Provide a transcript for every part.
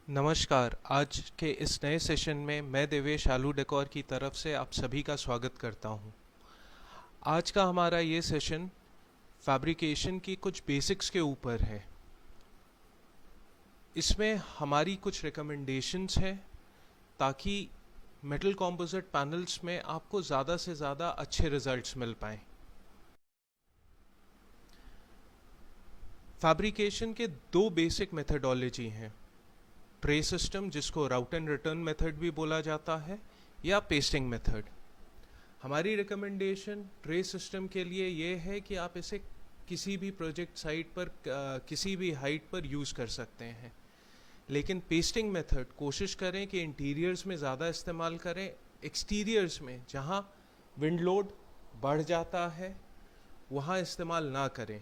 नमस्कार। आज के इस नए सेशन में मैं देवेश आलू डेकोर की तरफ से आप सभी का स्वागत करता हूं। आज का हमारा ये सेशन फैब्रिकेशन की कुछ बेसिक्स के ऊपर है। इसमें हमारी कुछ रिकमेंडेशंस हैं ताकि मेटल कॉम्पोजिट पैनल्स में आपको ज़्यादा से ज़्यादा अच्छे रिजल्ट्स मिल पाएँ। फैब्रिकेशन के दो बेसिक मेथडोलॉजी हैं, ट्रे सिस्टम जिसको राउट एंड रिटर्न मेथड भी बोला जाता है या पेस्टिंग मेथड। हमारी रिकमेंडेशन ट्रे सिस्टम के लिए ये है कि आप इसे किसी भी प्रोजेक्ट साइट पर किसी भी हाइट पर यूज़ कर सकते हैं, लेकिन पेस्टिंग मेथड कोशिश करें कि इंटीरियर्स में ज़्यादा इस्तेमाल करें। एक्सटीरियर्स में जहाँ विंड लोड बढ़ जाता है वहाँ इस्तेमाल ना करें।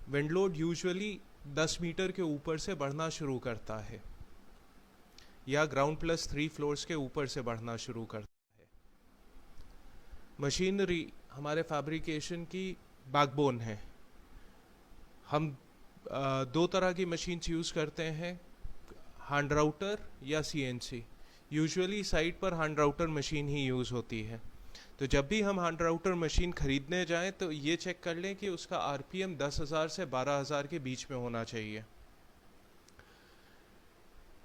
विंड लोड यूजुअली 10 मीटर के ऊपर से बढ़ना शुरू करता है या ग्राउंड प्लस 3 फ्लोर्स के ऊपर से बढ़ना शुरू करता है। मशीनरी हमारे फैब्रिकेशन की बैकबोन है। हम दो तरह की मशीन्स यूज़ करते हैं, हैंड राउटर या सीएनसी। यूजुअली साइट पर हैंड राउटर मशीन ही यूज़ होती है, तो जब भी हम हैंड राउटर मशीन खरीदने जाएं तो ये चेक कर लें कि उसका आरपीएम 10,000 से 12,000 के बीच में होना चाहिए।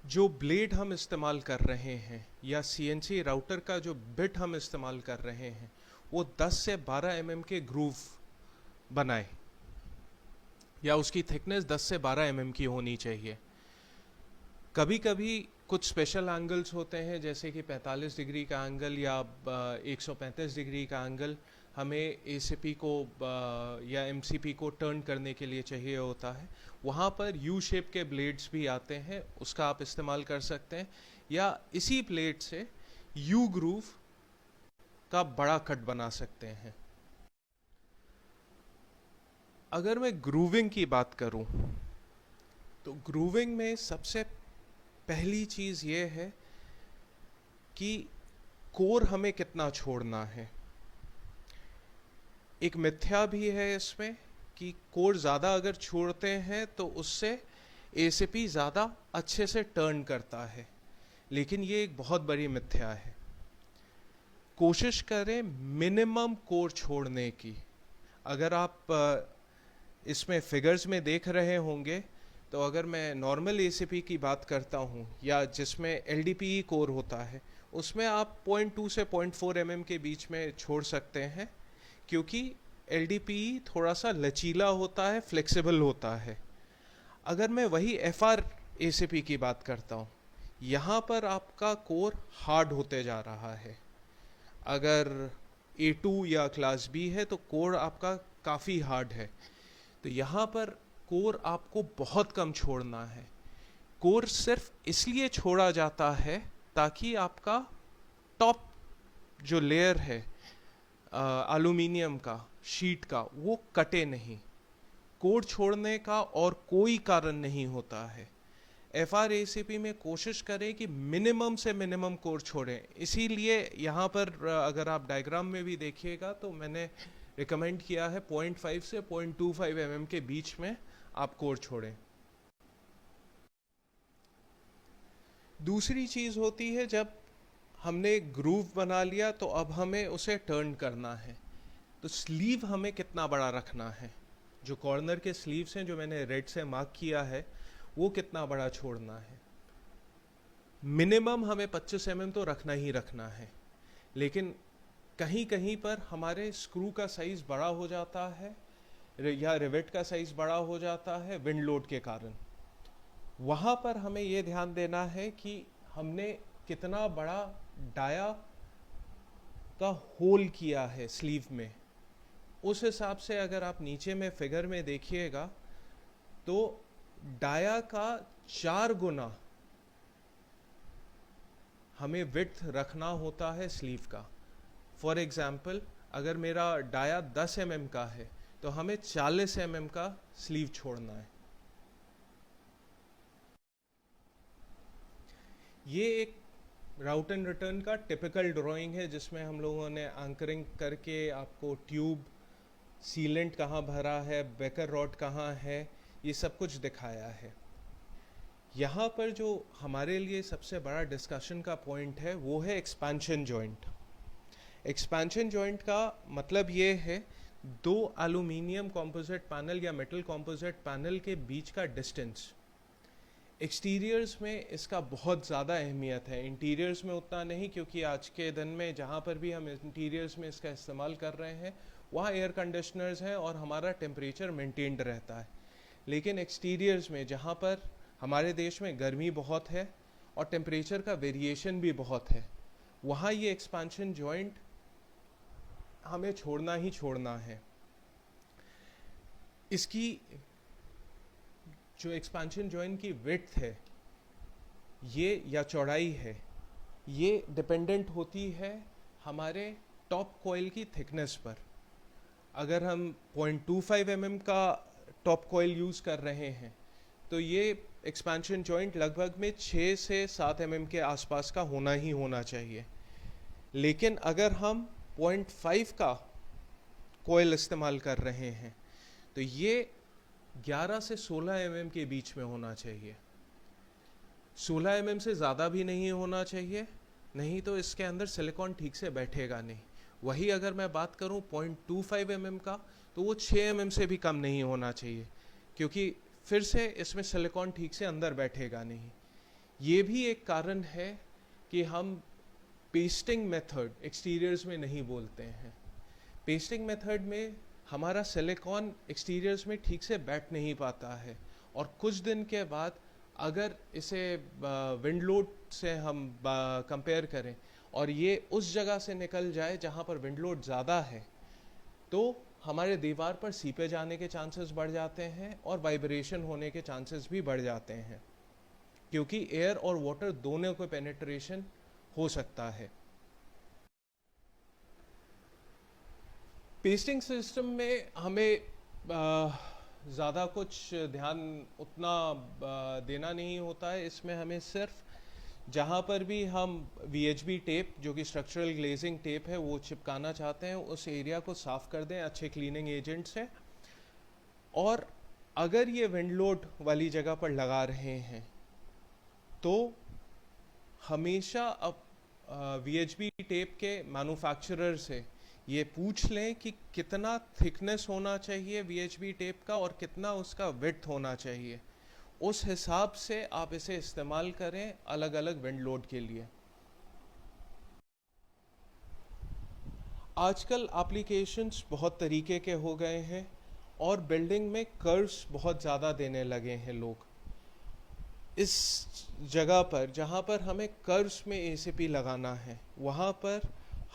जो ब्लेड हम इस्तेमाल कर रहे हैं या सीएनसी राउटर का जो बिट हम इस्तेमाल कर रहे हैं वो 10 से 12 एमएम के ग्रूव बनाए या उसकी थिकनेस 10 से 12 एमएम की होनी चाहिए। कभी कभी कुछ स्पेशल एंगल्स होते हैं, जैसे कि 45 डिग्री का एंगल या 135 डिग्री का एंगल हमें एसीपी को या एमसीपी को टर्न करने के लिए चाहिए होता है। वहाँ पर यू शेप के ब्लेड्स भी आते हैं, उसका आप इस्तेमाल कर सकते हैं, या इसी प्लेट से यू ग्रूव का बड़ा कट बना सकते हैं। अगर मैं ग्रूविंग की बात करूं तो ग्रूविंग में सबसे पहली चीज़ ये है कि कोर हमें कितना छोड़ना है। एक मिथ्या भी है इसमें कि कोर ज़्यादा अगर छोड़ते हैं तो उससे एसीपी ज़्यादा अच्छे से टर्न करता है, लेकिन ये एक बहुत बड़ी मिथ्या है। कोशिश करें मिनिमम कोर छोड़ने की। अगर आप इसमें फिगर्स में देख रहे होंगे तो अगर मैं नॉर्मल एसीपी की बात करता हूँ या जिसमें एलडीपीई कोर होता है, उसमें आप 0.2 से 0.4 एमएम के बीच में छोड़ सकते हैं, क्योंकि एलडीपीई थोड़ा सा लचीला होता है, फ्लेक्सिबल होता है। अगर मैं वही एफआर एसीपी की बात करता हूँ, यहाँ पर आपका कोर हार्ड होते जा रहा है। अगर A2 या क्लास बी है तो कोर आपका काफ़ी हार्ड है, तो यहाँ पर कोर आपको बहुत कम छोड़ना है। कोर सिर्फ इसलिए छोड़ा जाता है ताकि आपका टॉप जो लेयर है एल्यूमिनियम का शीट का वो कटे नहीं। कोर छोड़ने का और कोई कारण नहीं होता है। एफआरएसीपी में कोशिश करें कि मिनिमम से मिनिमम कोर छोड़ें। इसीलिए यहाँ पर अगर आप डायग्राम में भी देखिएगा तो मैंने रिकमेंड किया है 0.5 से 0.25 एमएम के बीच में आप कोर छोड़ें। दूसरी चीज़ होती है, जब हमने ग्रूव बना लिया तो अब हमें उसे टर्न करना है, तो स्लीव हमें कितना बड़ा रखना है। जो कॉर्नर के स्लीव्स हैं जो मैंने रेड से मार्क किया है वो कितना बड़ा छोड़ना है। मिनिमम हमें 25 एमएम तो रखना ही रखना है, लेकिन कहीं कहीं पर हमारे स्क्रू का साइज़ बड़ा हो जाता है या रिवेट का साइज़ बड़ा हो जाता है विंड लोड के कारण। वहाँ पर हमें ये ध्यान देना है कि हमने कितना बड़ा डाया का होल किया है स्लीव में। उस हिसाब से अगर आप नीचे में फिगर में देखिएगा तो डाया का 4 गुना हमें विड्थ रखना होता है स्लीव का। फॉर एग्जाम्पल, अगर मेरा डाया 10 एमएम का है तो हमें 40 एमएम का स्लीव छोड़ना है। ये एक राउट एंड रिटर्न का टिपिकल ड्राइंग है जिसमें हम लोगों ने एंकरिंग करके आपको ट्यूब, सीलेंट कहाँ भरा है, बेकर रॉड कहाँ है, ये सब कुछ दिखाया है। यहाँ पर जो हमारे लिए सबसे बड़ा डिस्कशन का पॉइंट है वो है एक्सपेंशन जॉइंट। एक्सपेंशन जॉइंट का मतलब ये है दो एल्यूमिनियम कॉम्पोजिट पैनल या मेटल कॉम्पोजिट पैनल के बीच का डिस्टेंस। एक्सटीरियर्स में इसका बहुत ज़्यादा अहमियत है, इंटीरियर्स में उतना नहीं, क्योंकि आज के दिन में जहाँ पर भी हम इंटीरियर्स में इसका इस्तेमाल कर रहे हैं वहाँ एयर कंडीशनर्स हैं और हमारा टेम्परेचर मेंटेन्ड रहता है। लेकिन एक्सटीरियर्स में जहाँ पर हमारे देश में गर्मी बहुत है और टेम्परेचर का वेरिएशन भी बहुत है, वहाँ ये एक्सपेंशन जॉइंट हमें छोड़ना ही छोड़ना है। इसकी जो एक्सपेंशन जॉइंट की विड्थ है ये या चौड़ाई है, ये डिपेंडेंट होती है हमारे टॉप कॉइल की थिकनेस पर। अगर हम 0.25 mm का टॉप कॉइल यूज़ कर रहे हैं तो ये एक्सपेंशन जॉइंट लगभग में 6 से 7 mm के आसपास का होना ही होना चाहिए। लेकिन अगर हम 0.5 का कॉइल इस्तेमाल कर रहे हैं तो ये 11 से 16 mm के बीच में होना चाहिए। 16 mm से ज़्यादा भी नहीं होना चाहिए, नहीं तो इसके अंदर सिलिकॉन ठीक से बैठेगा नहीं। वही अगर मैं बात करूं 0.25 mm का, तो वो 6 mm से भी कम नहीं होना चाहिए, क्योंकि फिर से इसमें सिलिकॉन ठीक से अंदर बैठेगा नहीं। ये भी एक कारण है कि हम पेस्टिंग मेथड एक्सटीरियर्स में नहीं बोलते हैं। पेस्टिंग मेथड में हमारा सिलिकॉन एक्सटीरियर्स में ठीक से बैठ नहीं पाता है, और कुछ दिन के बाद अगर इसे विंड लोड से हम कंपेयर करें और ये उस जगह से निकल जाए जहाँ पर विंड लोड ज़्यादा है, तो हमारे दीवार पर सीपे जाने के चांसेस बढ़ जाते हैं और वाइब्रेशन होने के चांसेस भी बढ़ जाते हैं, क्योंकि एयर और वाटर दोनों को पेनिट्रेशन हो सकता है। पेस्टिंग सिस्टम में हमें ज़्यादा कुछ ध्यान उतना देना नहीं होता है। इसमें हमें सिर्फ जहाँ पर भी हम VHB टेप, जो कि स्ट्रक्चरल ग्लेजिंग टेप है, वो चिपकाना चाहते हैं, उस एरिया को साफ़ कर दें अच्छे क्लीनिंग एजेंट से। और अगर ये विंड लोड वाली जगह पर लगा रहे हैं तो हमेशा अब VHB टेप के मैन्युफैक्चरर से ये पूछ लें कि कितना थिकनेस होना चाहिए VHB टेप का और कितना उसका विड्थ होना चाहिए। उस हिसाब से आप इसे इस्तेमाल करें अलग अलग विंड लोड के लिए। आजकल एप्लीकेशंस बहुत तरीके के हो गए हैं और बिल्डिंग में कर्व्स बहुत ज़्यादा देने लगे हैं लोग। इस जगह पर जहाँ पर हमें कर्व्स में ACP लगाना है, वहाँ पर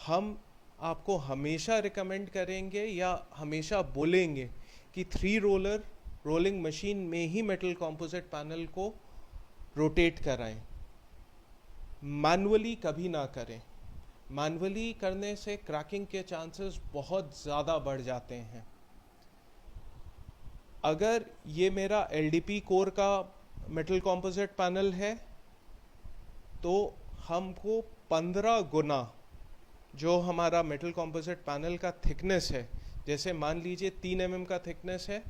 हम आपको हमेशा रिकमेंड करेंगे या हमेशा बोलेंगे कि 3 रोलर रोलिंग मशीन में ही मेटल कॉम्पोजिट पैनल को रोटेट कराएं। मैनुअली कभी ना करें। मैनुअली करने से क्रैकिंग के चांसेस बहुत ज़्यादा बढ़ जाते हैं। अगर ये मेरा LDP कोर का मेटल कॉम्पोजिट पैनल है तो हमको 15 गुना जो हमारा मेटल कॉम्पोजिट पैनल का थिकनेस है, जैसे मान लीजिए 3 mm का थिकनेस है,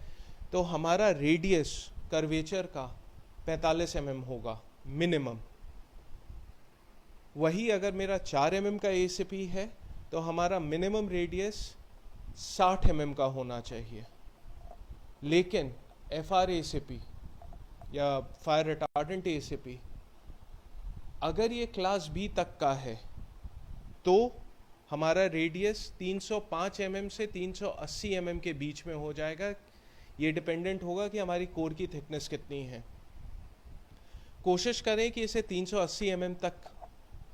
तो हमारा रेडियस कर्वेचर का 45 mm होगा मिनिमम। वही अगर मेरा 4 mm का ACP है तो हमारा मिनिमम रेडियस 60 mm का होना चाहिए। लेकिन FR ACP या फायर रिटार्डेंट ACP अगर ये क्लास B तक का है तो हमारा रेडियस 305 mm से 380 mm के बीच में हो जाएगा। ये डिपेंडेंट होगा कि हमारी कोर की थिकनेस कितनी है। कोशिश करें कि इसे 380 mm तक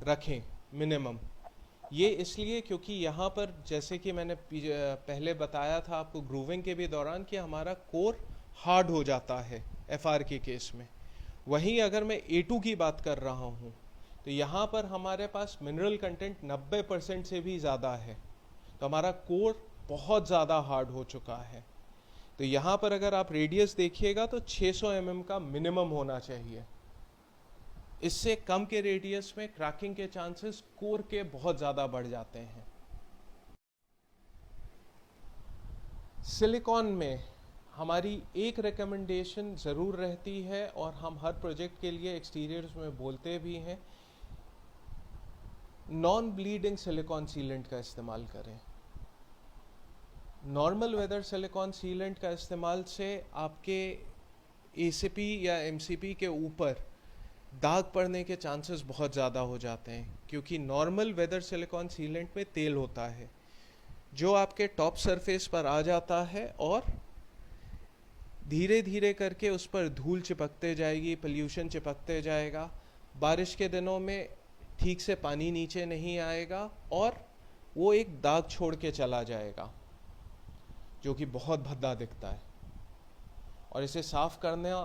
रखें मिनिमम। ये इसलिए क्योंकि यहाँ पर जैसे कि मैंने पहले बताया था आपको ग्रूविंग के भी दौरान कि हमारा कोर हार्ड हो जाता है FR के केस में। वहीं अगर मैं A2 की बात कर रहा हूँ तो यहाँ पर हमारे पास मिनरल कंटेंट 90% से भी ज़्यादा है, तो हमारा कोर बहुत ज़्यादा हार्ड हो चुका है। तो यहाँ पर अगर आप रेडियस देखिएगा तो 600 mm का मिनिमम होना चाहिए। इससे कम के रेडियस में क्रैकिंग के चांसेस कोर के बहुत ज़्यादा बढ़ जाते हैं। सिलिकॉन में हमारी एक रिकमेंडेशन ज़रूर रहती है और हम हर प्रोजेक्ट के लिए एक्सटीरियर्स में बोलते भी हैं, नॉन ब्लीडिंग सिलिकॉन सीलेंट का इस्तेमाल करें। नॉर्मल वेदर सिलिकॉन सीलेंट का इस्तेमाल से आपके एसीपी या एमसीपी के ऊपर दाग पड़ने के चांसेस बहुत ज़्यादा हो जाते हैं, क्योंकि नॉर्मल वेदर सिलिकॉन सीलेंट में तेल होता है जो आपके टॉप सरफेस पर आ जाता है और धीरे धीरे करके उस पर धूल चिपकते जाएगी, पोल्यूशन चिपकते जाएगा। बारिश के दिनों में ठीक से पानी नीचे नहीं आएगा और वो एक दाग छोड़ के चला जाएगा जो कि बहुत भद्दा दिखता है और इसे साफ करना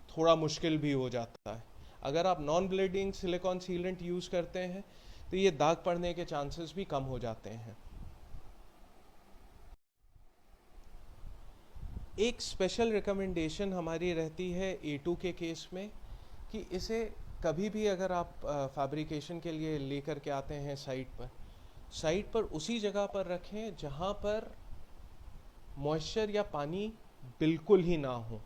थोड़ा मुश्किल भी हो जाता है। अगर आप non bleeding silicone sealant use करते हैं तो ये दाग पड़ने के चांसेस भी कम हो जाते हैं। एक स्पेशल रिकमेंडेशन हमारी रहती है A2 के केस में कि इसे कभी भी अगर आप फैब्रिकेशन के लिए लेकर के आते हैं साइट पर उसी जगह पर रखें जहाँ पर मॉइस्चर या पानी बिल्कुल ही ना हो।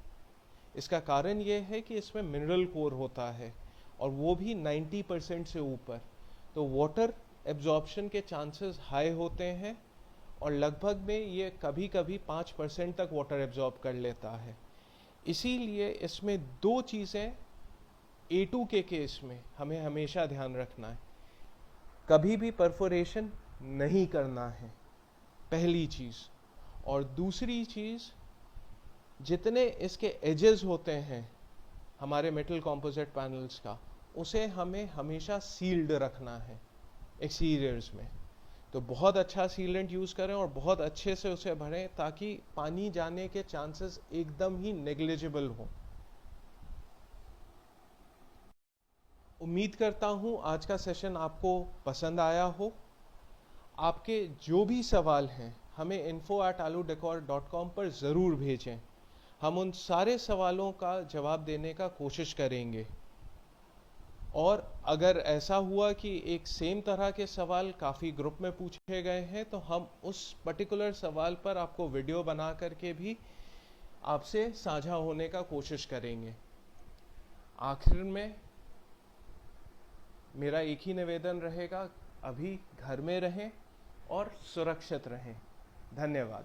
इसका कारण ये है कि इसमें मिनरल कोर होता है और वो भी 90% से ऊपर, तो वाटर एब्जॉर्प्शन के चांसेस हाई होते हैं और लगभग में ये कभी कभी 5% तक वाटर एब्जॉर्ब कर लेता है। इसीलिए इसमें दो चीज़ें A2 के केस में हमें हमेशा ध्यान रखना है। कभी भी परफोरेशन नहीं करना है, पहली चीज़। और दूसरी चीज़, जितने इसके एजेस होते हैं हमारे मेटल कॉम्पोजिट पैनल्स का, उसे हमें हमेशा सील्ड रखना है एक्सटीरियर्स में। तो बहुत अच्छा सीलेंट यूज़ करें और बहुत अच्छे से उसे भरें ताकि पानी जाने के चांसेस एकदम ही नेग्लिजिबल हों। उम्मीद करता हूँ आज का सेशन आपको पसंद आया हो। आपके जो भी सवाल हैं हमें info@aludecor.com पर ज़रूर भेजें। हम उन सारे सवालों का जवाब देने का कोशिश करेंगे। और अगर ऐसा हुआ कि एक सेम तरह के सवाल काफ़ी ग्रुप में पूछे गए हैं तो हम उस पर्टिकुलर सवाल पर आपको वीडियो बना करके भी आपसे साझा होने का कोशिश करेंगे। आखिर में मेरा एक ही निवेदन रहेगा, अभी घर में रहें और सुरक्षित रहें। धन्यवाद।